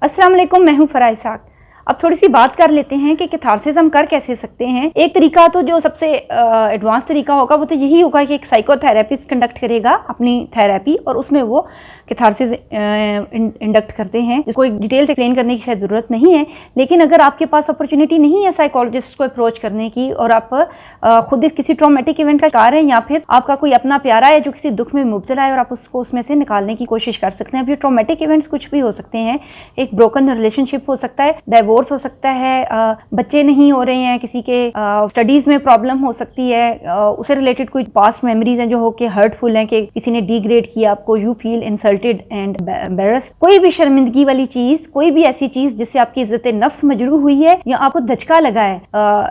अस्सलाम वालेकुम, मैं हूं फराह इसाक। अब थोड़ी सी बात कर लेते हैं कि कैथारसिस हम कर कैसे सकते हैं। एक तरीका तो जो सबसे एडवांस तरीका होगा वो तो यही होगा कि एक साइकोथेरेपिस्ट कंडक्ट करेगा अपनी थेरेपी और उसमें वो कैथारसिस इंडक्ट करते हैं, जिसको एक डिटेल से एक्सप्लेन करने की शायद ज़रूरत नहीं है। लेकिन अगर आपके पास अपॉर्चुनिटी नहीं है साइकोलॉजिस्ट को अप्रोच करने की और आप खुद किसी ट्रॉमेटिक इवेंट का शिकार हैं या फिर आपका कोई अपना प्यारा है जो किसी दुख में मुब्तला है और आप उसको उसमें से निकालने की कोशिश कर सकते हैं। अब ये ट्रॉमेटिक इवेंट्स कुछ भी हो सकते हैं। एक ब्रोकन रिलेशनशिप हो सकता है, डिवोर्स हो सकता है, बच्चे नहीं हो रहे हैं, किसी के स्टडीज में प्रॉब्लम हो सकती है, उससे रिलेटेड कोई पास्ट मेमोरीज हैं जो हो के हर्टफुल हैं कि किसी ने डिग्रेड किया आपको, you feel insulted and embarrassed. कोई भी शर्मिंदगी वाली चीज, कोई भी ऐसी चीज जिससे आपकी इज्जत नफ्स मजरूह हुई है या आपको धचका लगा है,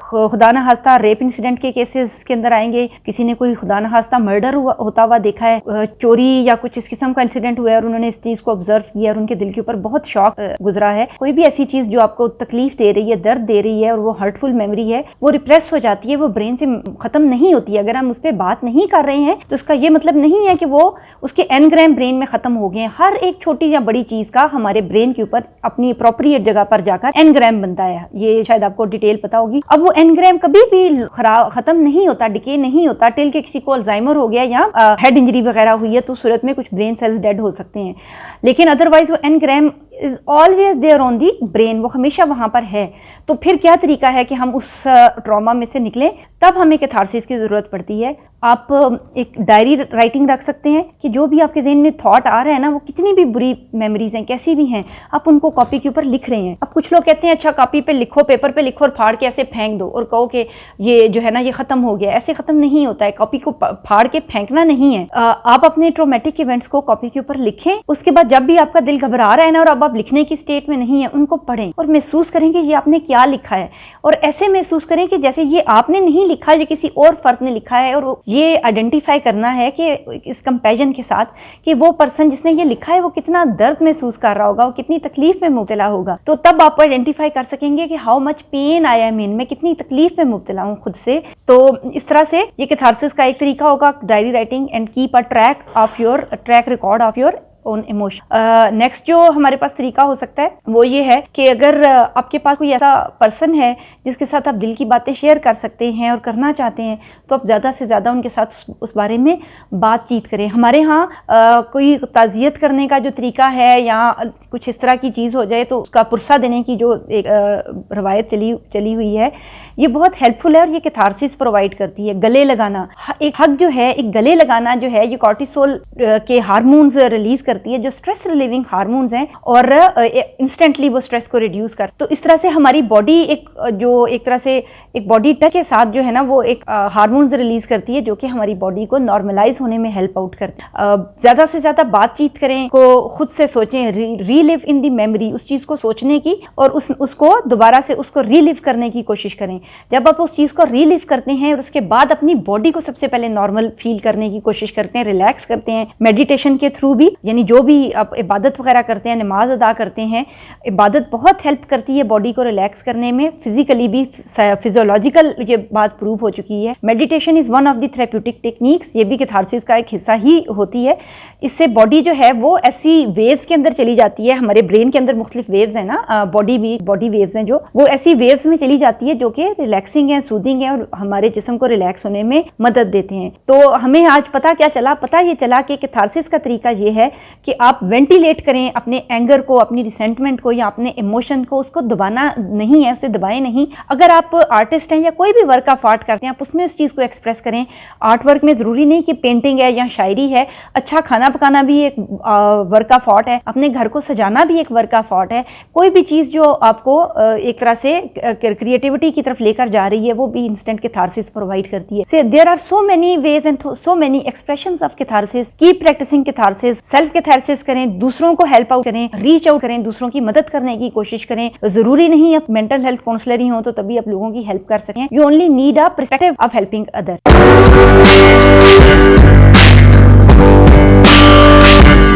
खुदा न खास्ता रेप इंसिडेंट के केसेस के अंदर आएंगे, किसी ने कोई खुदा न खास्ता मर्डर होता हुआ देखा है, चोरी या कुछ इस किस्म का इंसिडेंट हुआ है और उन्होंने इस चीज को ऑब्जर्व किया और उनके दिल के ऊपर बहुत शॉक गुजरा है। कोई भी ऐसी चीज जो आपको तकलीफ दे रही है, दर्द दे रही है और वो हर्टफुल मेमोरी है, वो रिप्रेस हो जाती है, वो ब्रेन से खत्म नहीं होती है। अगर हम उस पर बात नहीं कर रहे हैं तो उसका ये मतलब नहीं है कि वो उसके एनग्राम ब्रेन में खत्म हो गए हैं। हर एक छोटी या बड़ी चीज का हमारे ब्रेन के ऊपर अपनी अप्रोप्रिएट जगह पर जाकर एनग्राम बनता है। ये शायद आपको डिटेल पता होगी। अब वो एनग्राम कभी भी खत्म नहीं होता, डिके नहीं होता टिल के किसी को अल्जाइमर हो गया या हेड इंजरी वगैरह हुई है तो सूरत में कुछ ब्रेन सेल्स डेड हो सकते हैं। लेकिन अदरवाइज वो engram is always there on the brain, वो हमेशा वहां पर है। तो फिर क्या तरीका है कि हम उस ट्रॉमा में से निकलें? तब हमें कैथारसिस की जरूरत पड़ती है। आप एक डायरी राइटिंग रख सकते हैं कि जो भी आपके ज़हन में थॉट आ रहा है ना, वो कितनी भी बुरी मेमोरीज हैं, कैसी भी हैं, आप उनको कॉपी के ऊपर लिख रहे हैं। अब कुछ लोग कहते हैं अच्छा कॉपी पे लिखो, पेपर पे लिखो और फाड़ के ऐसे फेंक दो और कहो कि ये जो है ना ये खत्म हो गया। ऐसे खत्म नहीं होता है, कॉपी को फाड़ के फेंकना नहीं है। आप अपने ट्रॉमेटिक इवेंट्स को कॉपी के ऊपर लिखें। उसके बाद जब भी आपका दिल घबरा रहा है ना और अब आप लिखने की स्टेट में नहीं है, उनको पढ़ें और महसूस करें कि ये आपने क्या लिखा है और ऐसे महसूस करें कि जैसे ये आपने नहीं लिखा, ये किसी और फर्द ने लिखा है। और ये आइडेंटिफाई करना है कि इस कंपैशन के साथ कि वो पर्सन जिसने ये लिखा है वो कितना दर्द महसूस कर रहा होगा, वो कितनी तकलीफ में मुब्तला होगा। तो तब आप आइडेंटिफाई कर सकेंगे कि how much pain I am in, मैं कितनी तकलीफ में मुब्तला हूँ खुद से। तो इस तरह से ये कैथारसिस का एक तरीका होगा, diary writing and keep a track record of your own emotion. Next जो हमारे पास तरीका हो सकता है वो ये है कि अगर आपके पास कोई ऐसा पर्सन है जिसके साथ आप दिल की बातें शेयर कर सकते हैं और करना चाहते हैं तो आप ज़्यादा से ज़्यादा उनके साथ उस बारे में बातचीत करें। हमारे यहाँ कोई ताज़ियत करने का जो तरीका है या कुछ इस तरह की चीज़ हो जाए तो उसका पुरसा देने की जो एक रवायत चली हुई है, ये बहुत हेल्पफुल है और ये कैथारसिस प्रोवाइड करती है। गले लगाना, एक हग जो है, एक गले लगाना जो है, ये कॉर्टिसोल के हार्मोन्स रिलीज करती है जो स्ट्रेस रिलीविंग हार्मोन्स हैं और इंस्टेंटली वो स्ट्रेस को रिड्यूस कर। तो इस तरह से हमारी बॉडी एक तरह से एक बॉडी टच के साथ जो है ना वो एक हार्मोन्स रिलीज करती है जो कि हमारी बॉडी को नॉर्मलाइज होने में हेल्प आउट करती है। ज़्यादा से ज़्यादा बातचीत करें, को खुद से सोचें, रीलिव इन दी मेमोरी, उस चीज़ को सोचने की और उसको दोबारा से उसको रीलिव करने की कोशिश करें। जब आप उस चीज़ को रीलिव करते हैं और उसके बाद अपनी बॉडी को सबसे पहले नॉर्मल फील करने की कोशिश करते हैं, रिलैक्स करते हैं मेडिटेशन के थ्रू भी, यानी जो भी आप इबादत वगैरह करते हैं, नमाज अदा करते हैं, इबादत बहुत हेल्प करती है बॉडी को रिलैक्स करने में। फिजिकली भी, फिजियोलॉजिकल ये बात प्रूव हो चुकी है। Meditation is one of the therapeutic techniques, ये भी कैथारसिस का एक हिस्सा ही होती है। इससे बॉडी जो है वो ऐसी वेव्स के अंदर चली जाती है, हमारे ब्रेन के अंदर मुख्तलिफ वेव्स हैं ना, बॉडी वेव्स हैं जो वो ऐसी वेव्स में चली जाती है जो कि रिलैक्सिंग है, सूदिंग है और हमारे जिस्म को रिलैक्स होने में मदद देते हैं। तो हमें आज पता ये चला कि कैथारसिस का तरीका ये है कि आप वेंटिलेट करें अपने एंगर को, अपनी रिसेंटमेंट को या अपने इमोशन को, उसको दबाना नहीं है, उसे दबाएं नहीं। अगर आप आर्टिस्ट हैं या कोई भी वर्क ऑफ आर्ट करते हैं, आप उसमें उस चीज़ को एक्सप्रेस करें। आर्ट वर्क में ज़रूरी नहीं कि पेंटिंग है या शायरी है, अच्छा खाना पकाना भी एक वर्क ऑफ आर्ट है, अपने घर को सजाना भी एक वर्क ऑफ आर्ट है। कोई भी चीज़ जो आपको एक तरह से क्रिएटिविटी की तरफ लेकर जा रही है वो भी इंस्टेंट कैथारसिस प्रोवाइड करती है। So there are so many ways and so many expressions of catharsis. Keep practising catharsis, self catharsis करें, दूसरों को हेल्प आउट करें, रीच आउट करें, दूसरों की मदद करने की कोशिश करें। जरूरी नहीं आप मेंटल हेल्थ काउंसलर ही हो तो तभी आप लोगों की हेल्प कर सकें। You only need a perspective of helping other.